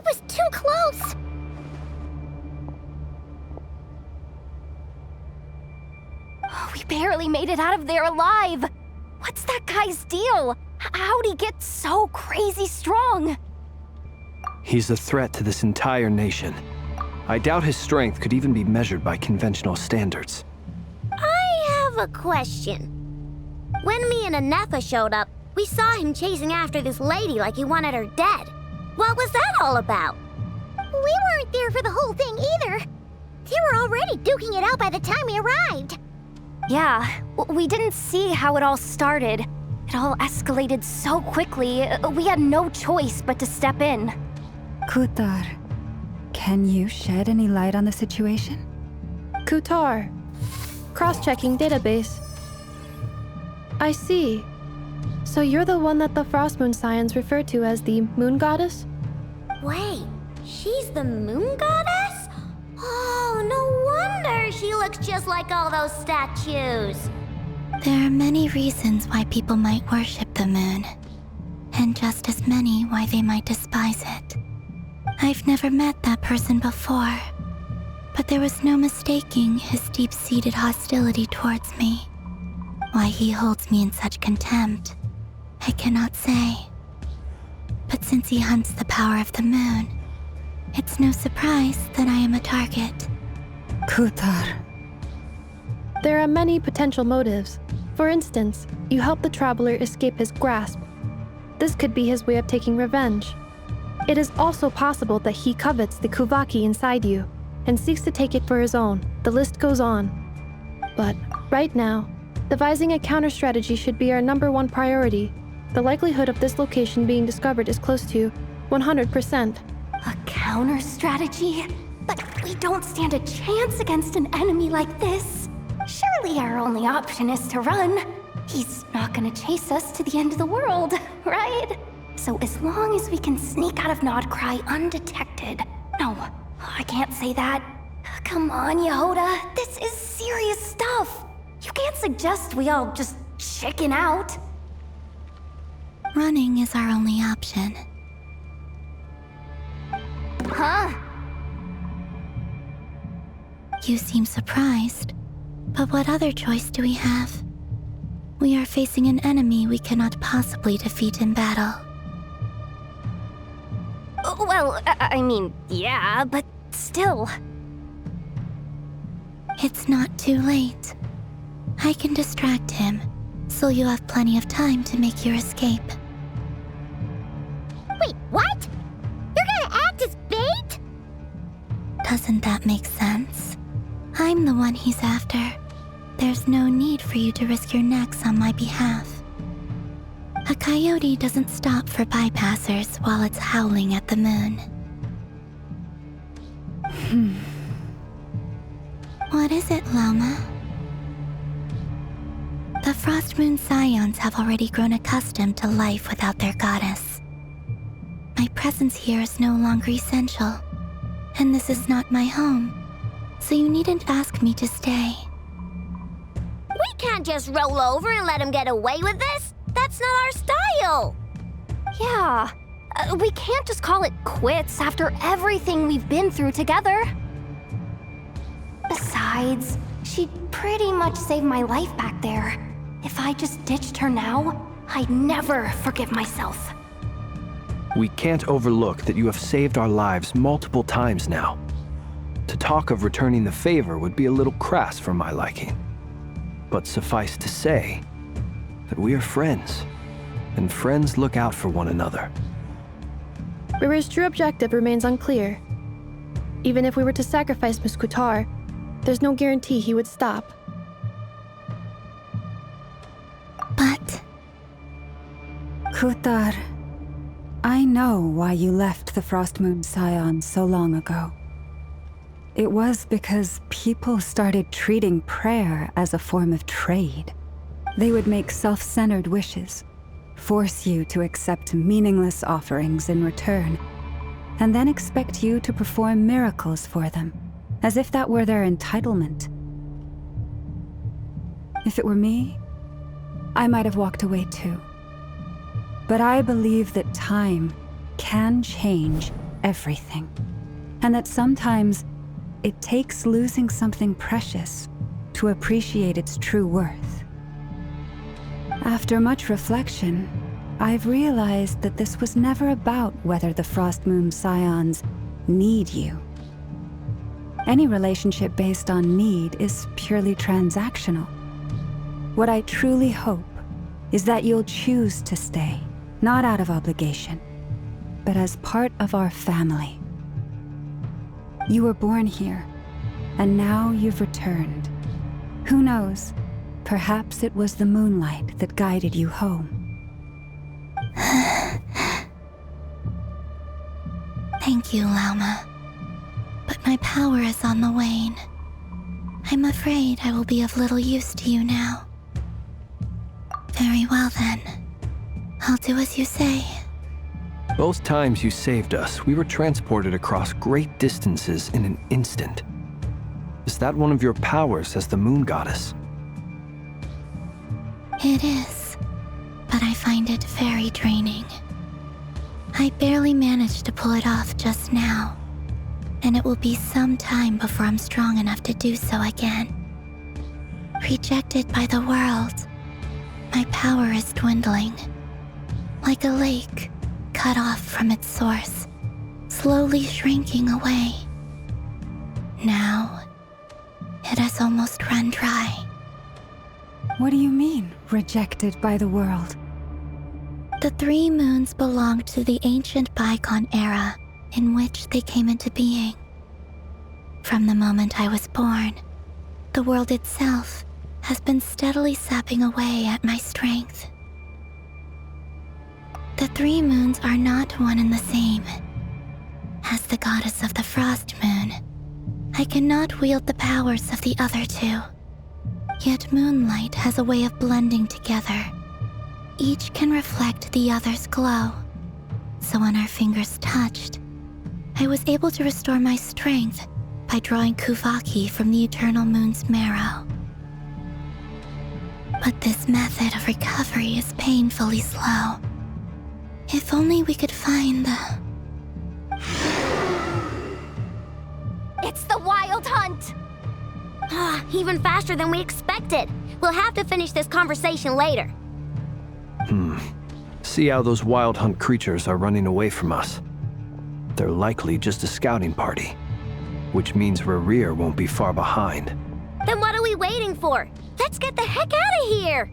That was too close! We barely made it out of there alive! What's that guy's deal? How'd he get so crazy strong? He's a threat to this entire nation. I doubt his strength could even be measured by conventional standards. I have a question. When me and a nefer showed up, we saw him chasing after this lady like he wanted her dead. What was that all about? We weren't there for the whole thing either. They were already duking it out by the time we arrived. Yeah, we didn't see how it all started. It all escalated so quickly, we had no choice but to step in. Kuthar, can you shed any light on the situation? Kuthar. Cross-checking database. I see. So you're the one that the Frost Moon Scions refer to as the Moon Goddess? Wait, she's the moon goddess? Oh, no wonder she looks just like all those statues. There are many reasons why people might worship the moon, and just as many why they might despise it. I've never met that person before, but there was no mistaking his deep-seated hostility towards me. Why he holds me in such contempt, I cannot say. But since he hunts the power of the moon, it's no surprise that I am a target. Kuthar. There are many potential motives. For instance, you help the traveler escape his grasp. This could be his way of taking revenge. It is also possible that he covets the Kuvaki inside you and seeks to take it for his own. The list goes on. But right now, devising a counter-strategy should be our #1 priority. The likelihood of this location being discovered is close to 100%. A counter-strategy? But we don't stand a chance against an enemy like this. Surely our only option is to run. He's not gonna chase us to the end of the world, right? So as long as we can sneak out of nod-krai undetected... No, I can't say that. Come on, Yehoda, this is serious stuff. You can't suggest we all just chicken out. Running is our only option. Huh? You seem surprised, but what other choice do we have? We are facing an enemy we cannot possibly defeat in battle. Well, I mean, yeah, but still. It's not too late. I can distract him, so you'll have plenty of time to make your escape. Wait, what? You're gonna act as bait? Doesn't that make sense? I'm the one he's after. There's no need for you to risk your necks on my behalf. A coyote doesn't stop for bypassers while it's howling at the moon. What is it, Lama? The Frost Moon Scions have already grown accustomed to life without their goddess. My presence here is no longer essential, and this is not my home, so you needn't ask me to stay. We can't just roll over and let him get away with this. That's not our style. Yeah, we can't just call it quits after everything we've been through together. Besides, she'd pretty much saved my life back there. If I just ditched her now, I'd never forgive myself. We can't overlook that you have saved our lives multiple times now. To talk of returning the favor would be a little crass for my liking. But suffice to say that we are friends, and friends look out for one another. Rerir's true objective remains unclear. Even if we were to sacrifice Miss Kuthar, there's no guarantee he would stop. But... Kuthar, I know why you left the Frost Moon Scions so long ago. It was because people started treating prayer as a form of trade. They would make self-centered wishes, force you to accept meaningless offerings in return, and then expect you to perform miracles for them, as if that were their entitlement. If it were me, I might have walked away too. But I believe that time can change everything, and that sometimes it takes losing something precious to appreciate its true worth. After much reflection, I've realized that this was never about whether the Frost Moon Scions need you. Any relationship based on need is purely transactional. What I truly hope is that you'll choose to stay, not out of obligation, but as part of our family. You were born here, and now you've returned. Who knows? Perhaps it was the moonlight that guided you home. Thank you, Lauma. But my power is on the wane. I'm afraid I will be of little use to you now. Very well then. I'll do as you say. Both times you saved us, we were transported across great distances in an instant. Is that one of your powers as the moon goddess? It is, but I find it very draining. I barely managed to pull it off just now, and it will be some time before I'm strong enough to do so again. Rejected by the world, my power is dwindling. Like a lake cut off from its source, slowly shrinking away. Now, it has almost run dry. What do you mean, rejected by the world? The 3 moons belonged to the ancient bygone era in which they came into being. From the moment I was born, the world itself has been steadily sapping away at my strength. The 3 moons are not one and the same. As the goddess of the Frost Moon, I cannot wield the powers of the other 2. Yet moonlight has a way of blending together. Each can reflect the other's glow. So when our fingers touched, I was able to restore my strength by drawing Kuvaki from the eternal moon's marrow. But this method of recovery is painfully slow. If only we could find the... It's the Wild Hunt! Even faster than we expected. We'll have to finish this conversation later. See how those wild hunt creatures are running away from us. They're likely just a scouting party, which means Rerir won't be far behind. Then what are we waiting for? Let's get the heck out of here!